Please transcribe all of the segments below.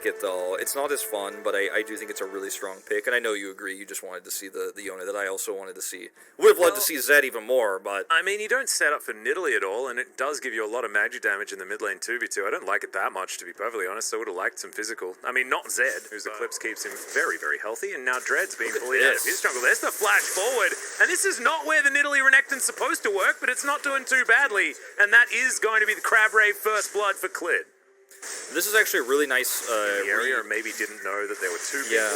it, though. It's not as fun, but I do think it's a really strong pick, and I know you agree. You just wanted to see the Yone that I also wanted to see. Would have loved to see Zed even more, but... I mean, you don't set up for Nidalee at all, and it does give you a lot of magic damage in the mid lane 2v2. I don't like it that much, to be perfectly honest. I would have liked some physical. I mean, not Zed, whose Eclipse keeps him very, very healthy, and now Dread's being bullied out of his jungle. There's the flash forward, and this is not where the Nidalee Renekton's supposed to work, but it's not doing too badly, and that is going to be the Crab Rave first blood for Clid. This is actually a really nice... the area maybe didn't know that there were two people,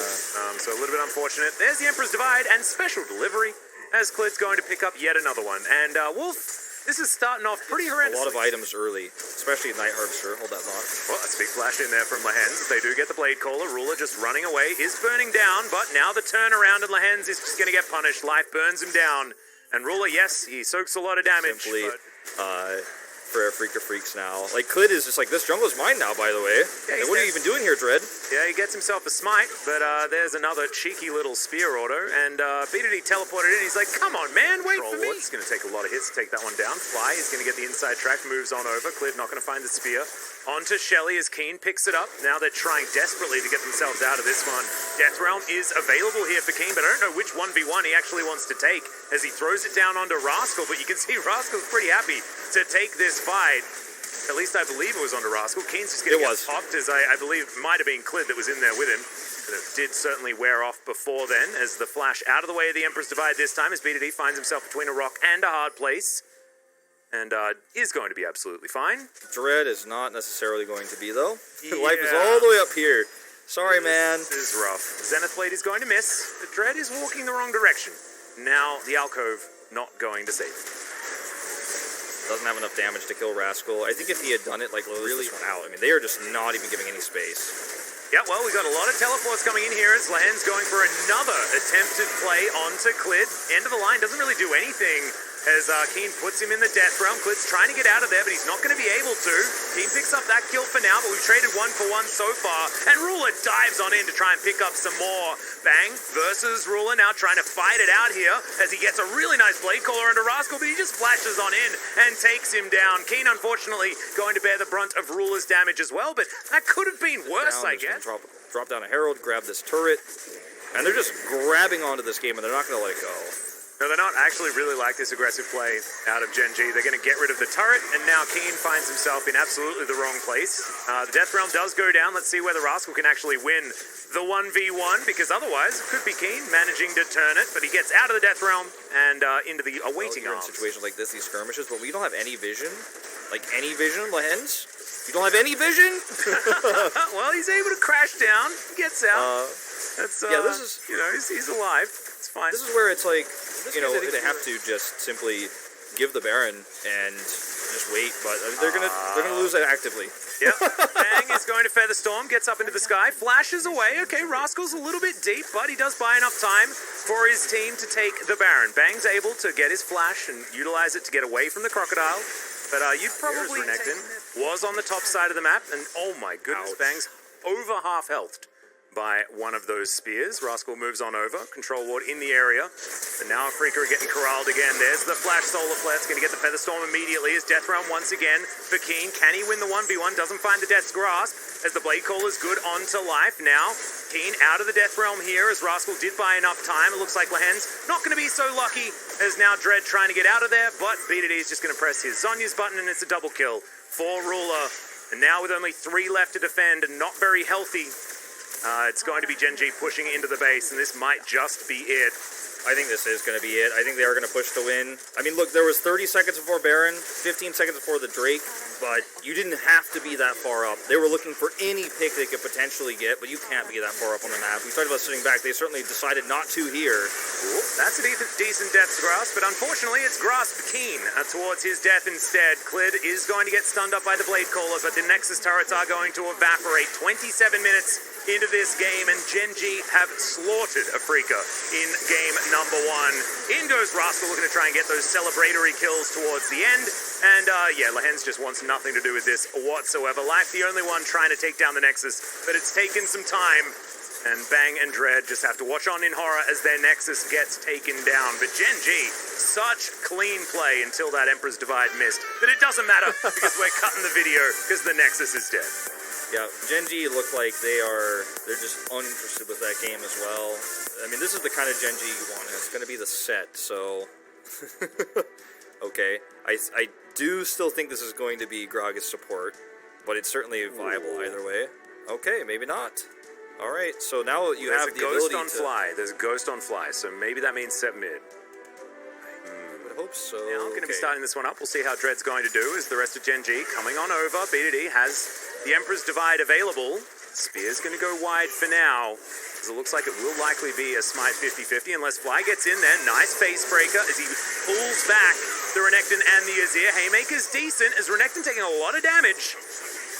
so a little bit unfortunate. There's the Emperor's Divide and special delivery, as Clid's going to pick up yet another one. And Wolf, this is starting off pretty horrendous. A lot of items early, especially Night Harvester. Hold that thought. Well, that's a big flash in there from Lehens. They do get the Blade Caller. Ruler just running away, is burning down, but now the turnaround, and Lehens is just going to get punished. Life burns him down. And Ruler, yes, he soaks a lot of damage. Simply, for Freaker Freaks now. Like, Clid is just like, this jungle is mine now, by the way. Yeah, like, what are you even doing here, Dread? Yeah, he gets himself a smite, but there's another cheeky little spear auto, and BDD teleported in. He's like, come on, man, wait for me. He's going to take a lot of hits to take that one down. Fly is going to get the inside track, moves on over. Clid not going to find the spear. Onto Shelly as Keen picks it up. Now they're trying desperately to get themselves out of this one. Death Realm is available here for Keen, but I don't know which 1v1 he actually wants to take as he throws it down onto Rascal, but you can see Rascal's pretty happy to take this fight. At least I believe it was onto Rascal. Keen's just going to get popped, as I believe might have been Clid that was in there with him. But it did certainly wear off before then, as the flash out of the way of the Emperor's Divide this time, as BDD finds himself between a rock and a hard place. And is going to be absolutely fine. Dread is not necessarily going to be, though. Yeah. Life is all the way up here. Sorry, man. This is rough. Zenith Blade is going to miss. The Dread is walking the wrong direction. Now the Alcove not going to save. Doesn't have enough damage to kill Rascal. I think if he had done it, like, really out, I mean, they are just not even giving any space. Yeah, well, we got a lot of teleports coming in here as Lehens going for another attempted play onto Clid. End of the line, doesn't really do anything as Keen puts him in the death realm. Clid's trying to get out of there, but he's not going to be able to. Keen picks up that kill for now, but we've traded 1-for-1 so far. And Ruler dives on in to try and pick up some more. Bang versus Ruler now trying to fight it out here as he gets a really nice Blade Caller under Rascal, but he just flashes on in and takes him down. Keen, unfortunately, going to bear the brunt of Ruler's damage as well, but that could have been worse, I guess. Drop down a Herald, grab this turret, and they're just grabbing onto this game, and they're not going to let it go. No, they're not actually really like this aggressive play out of Gen G. They're going to get rid of the turret, and now Keen finds himself in absolutely the wrong place. The Death Realm does go down. Let's see whether Rascal can actually win the 1v1, because otherwise it could be Keen managing to turn it, but he gets out of the Death Realm and into the awaiting arms. In situations like this, these skirmishes, but we don't have any vision. Like, any vision, Lehens? You don't have any vision? Well, he's able to crash down, gets out. Yeah, this is... You know, he's alive. It's fine. This is where it's like, you know, they have to just simply give the Baron and just wait, but they're gonna lose it actively. Yep. Bang is going to Feather Storm, gets up into the sky, flashes away. Okay, Rascal's a little bit deep, but he does buy enough time for his team to take the Baron. Bang's able to get his flash and utilize it to get away from the Crocodile. But you'd probably was on the top side of the map, and oh my goodness, Bang's over half healthed by one of those spears. Rascal moves on over. Control Ward in the area. But now Freaker getting corralled again. There's the Flash Solar Flare. It's going to get the Feather Storm immediately as Death Realm once again for Keen. Can he win the 1v1? Doesn't find the Death's Grasp as the Blade Caller's good onto life. Now, Keen out of the Death Realm here as Rascal did buy enough time. It looks like Lehens not going to be so lucky as now Dread trying to get out of there, but BDD is just going to press his Zonya's button and it's a double kill for Ruler. And now with only 3 left to defend and not very healthy, it's going to be Gen G pushing into the base, and this might just be it. I think this is going to be it. I think they are going to push to win. I mean, look, there was 30 seconds before Baron, 15 seconds before the Drake, but you didn't have to be that far up. They were looking for any pick they could potentially get, but you can't be that far up on the map. We talked about sitting back. They certainly decided not to here. Ooh, that's a decent Death's Grasp, but unfortunately it's Grasp Keen towards his death instead. Clid is going to get stunned up by the Blade Caller, but the Nexus turrets are going to evaporate. 27 minutes into this game, and Gen G have slaughtered a Freaker in game number 1. In goes Rascal, looking to try and get those celebratory kills towards the end. And yeah, Lehens just wants nothing to do with this whatsoever. Life the only one trying to take down the Nexus, but it's taken some time. And Bang and Dread just have to watch on in horror as their Nexus gets taken down. But Gen G, such clean play until that Emperor's Divide missed. But it doesn't matter because we're cutting the video because the Nexus is dead. Yeah, Gen G look like they're just uninterested with that game as well. I mean, this is the kind of Gen G you want. It's going to be the set, so... okay. I do still think this is going to be Gragas support, but it's certainly viable either way. Okay, maybe not. Alright, so now you have the ability to... There's a ghost on fly, so maybe that means set mid. I hope so. Now I'm going to be starting this one up. We'll see how Dread's going to do as the rest of Gen G coming on over. BDD has the Emperor's Divide available. Spear's going to go wide for now, because it looks like it will likely be a smite 50-50 unless Fly gets in there. Nice face breaker as he pulls back the Renekton and the Azir. Haymaker's decent as Renekton taking a lot of damage.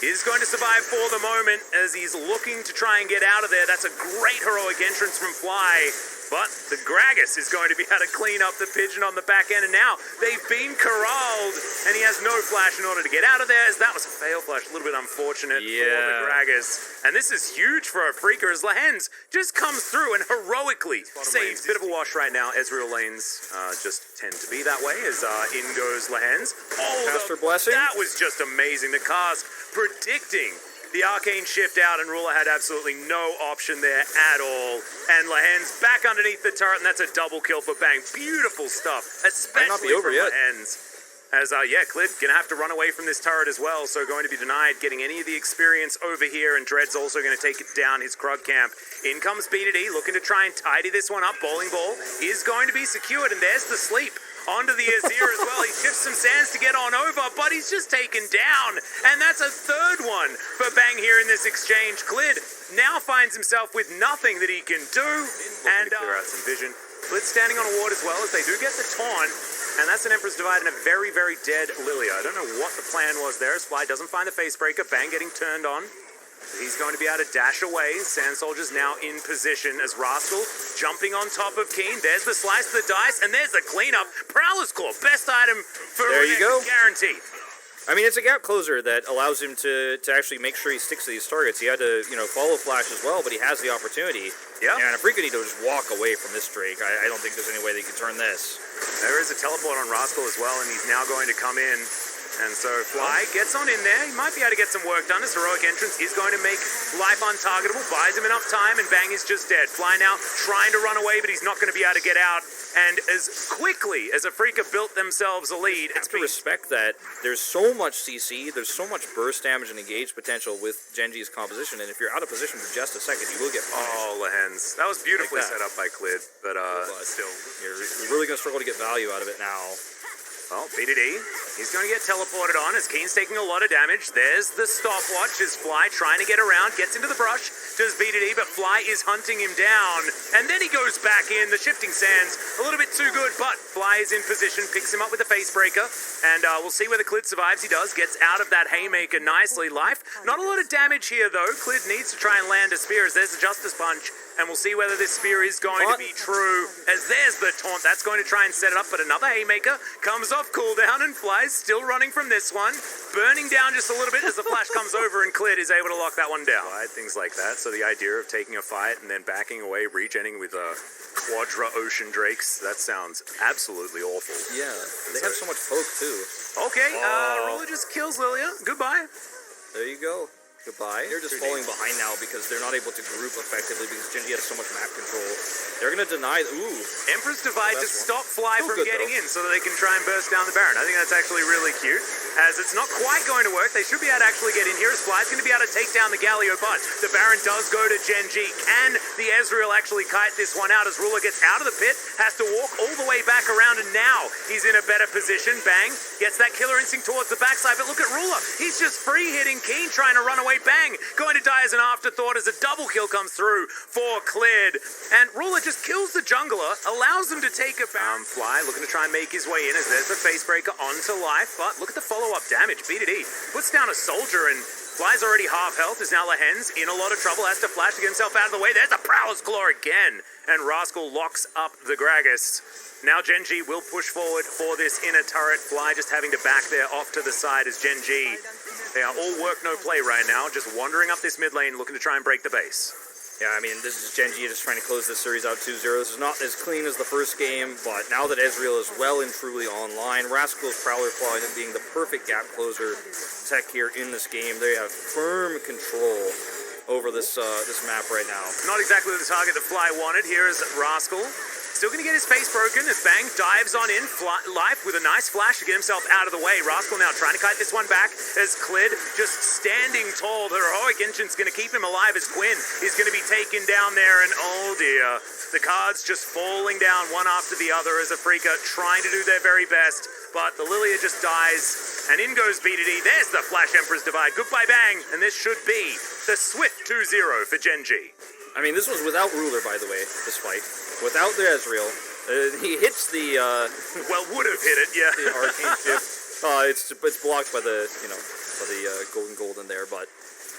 Is going to survive for the moment as he's looking to try and get out of there. That's a great heroic entrance from Fly. But the Gragas is going to be able to clean up the Pigeon on the back end. And now they've been corralled. And he has no flash in order to get out of there. As that was a fail flash. A little bit unfortunate for the Gragas. And this is huge for a Freaker as Lehens just comes through and heroically saves. Bit of a wash right now. Ezreal lanes just tend to be that way as in goes Lehens. Oh, Caster Blessing. That was just amazing. The cast predicting the arcane shift out, and Ruler had absolutely no option there at all. And Lehens back underneath the turret, and that's a double kill for Bang. Beautiful stuff, especially Might not be over from yet. Lehens. As, Clid gonna have to run away from this turret as well, so going to be denied getting any of the experience over here, and Dread's also gonna take it down his Krug camp. In comes BDD, looking to try and tidy this one up. Bowling ball is going to be secured, and there's the sleep. Onto the Azir as well. He shifts some sands to get on over, but he's just taken down. And that's a third one for Bang here in this exchange. Clid now finds himself with nothing that he can do. And clear out some vision. Clid standing on a ward as well as they do get the taunt. And that's an Emperor's Divide and a very, very dead Lilia. I don't know what the plan was there as Fly doesn't find the face breaker. Bang getting turned on. He's going to be able to dash away. Sand Soldier's now in position as Rascal jumping on top of Keen. There's the slice of the dice, and there's the cleanup. Prowler's Claw, best item for There you go. Guaranteed. I mean, it's a gap closer that allows him to actually make sure he sticks to these targets. He had to, follow Flash as well, but he has the opportunity. Yeah. And if Freaking need to just walk away from this Drake, I don't think there's any way they can turn this. There is a teleport on Rascal as well, and he's now going to come in. And so Fly gets on in there. He might be able to get some work done. His heroic entrance is going to make life untargetable. Buys him enough time, and Bang is just dead. Fly now trying to run away, but he's not going to be able to get out. And as quickly as Afrika built themselves a lead, Have to respect that there's so much CC, there's so much burst damage and engage potential with Genji's composition, and if you're out of position for just a second, you will get punished. Oh, Lehens. That was beautifully set up by Clid, but still. You're really going to struggle to get value out of it now. Well, BDD, he's going to get teleported on as Keen's taking a lot of damage. There's the stopwatch as Fly trying to get around, gets into the brush, does BDD, but Fly is hunting him down. And then he goes back in, the shifting sands, a little bit too good, but Fly is in position, picks him up with a face breaker, and we'll see whether Clid survives. He does, gets out of that haymaker nicely. Life, not a lot of damage here though. Clid needs to try and land a spear as there's the Justice Punch. And we'll see whether this spear is going to be true. As there's the taunt, that's going to try and set it up. But another haymaker comes off cooldown and Flies still running from this one. Burning down just a little bit as the flash comes over and Clid is able to lock that one down. Things like that. So the idea of taking a fight and then backing away, regenning with Quadra Ocean Drakes, that sounds absolutely awful. Yeah, they have so much poke too. Okay, Ruler just kills Lilia. Goodbye. There you go. Goodbye. They're just falling behind now because they're not able to group effectively because Genji has so much map control. They're going to deny... Ooh. Emperor's Divide to stop Fly from getting in so that they can try and burst down the Baron. I think that's actually really cute. As it's not quite going to work, they should be able to actually get in here as Fly's going to be able to take down the Galio, but the Baron does go to Genji. Can the Ezreal actually kite this one out as Ruler gets out of the pit, has to walk all the way back around, and now he's in a better position. Bang, gets that killer instinct towards the backside, but look at Ruler. He's just free hitting Keen, trying to run away. Bang, going to die as an afterthought as a double kill comes through for Clid. And Ruler just kills the jungler, allows him to take a Fly, looking to try and make his way in as there's the face breaker onto life, but look at the follow-up damage. BDD puts down a soldier and Fly's already half health as now Lehens in a lot of trouble, has to flash to get himself out of the way. There's the Prowler's Claw again, and Rascal locks up the Gragas. Now Genji will push forward for this inner turret. Fly just having to back there off to the side as Genji. They are all work no play right now, just wandering up this mid lane looking to try and break the base. Yeah, I mean, this is Genji just trying to close this series out 2-0. This is not as clean as the first game, but now that Ezreal is well and truly online, Rascal's Prowler Claw ended up being the perfect gap closer to tech here in this game. They have firm control over this this map right now. Not exactly the target that Fly wanted. Here is Rascal. Still going to get his face broken as Bang dives on in. Life with a nice flash to get himself out of the way. Rascal now trying to kite this one back as Clid just standing tall. The heroic engine's going to keep him alive as Quinn is going to be taken down there. And oh dear, the cards just falling down one after the other as Afrika trying to do their very best. But the Lilia just dies, and in goes BDD. There's the Flash Emperor's Divide. Goodbye, Bang, and this should be the swift 2-0 for Genji. I mean, this was without Ruler, by the way, this fight. Without the Ezreal. He hits the... well, would have hit it, yeah. The Arcane Shift. It's blocked by the, by the golden gold in there, but...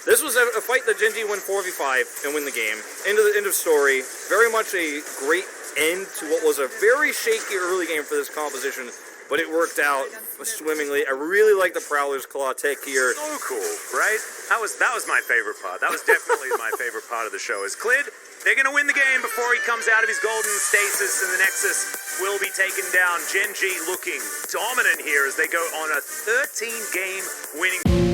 This was a fight that Genji won 4v5 and win the game. End of story. Very much a great end to what was a very shaky early game for this composition, but it worked out swimmingly. I really like the Prowler's Claw tech here. So cool, right? That was my favorite part. That was definitely my favorite part of the show. Is Clid, they're going to win the game before he comes out of his golden stasis, and the Nexus will be taken down. Genji looking dominant here as they go on a 13-game winning...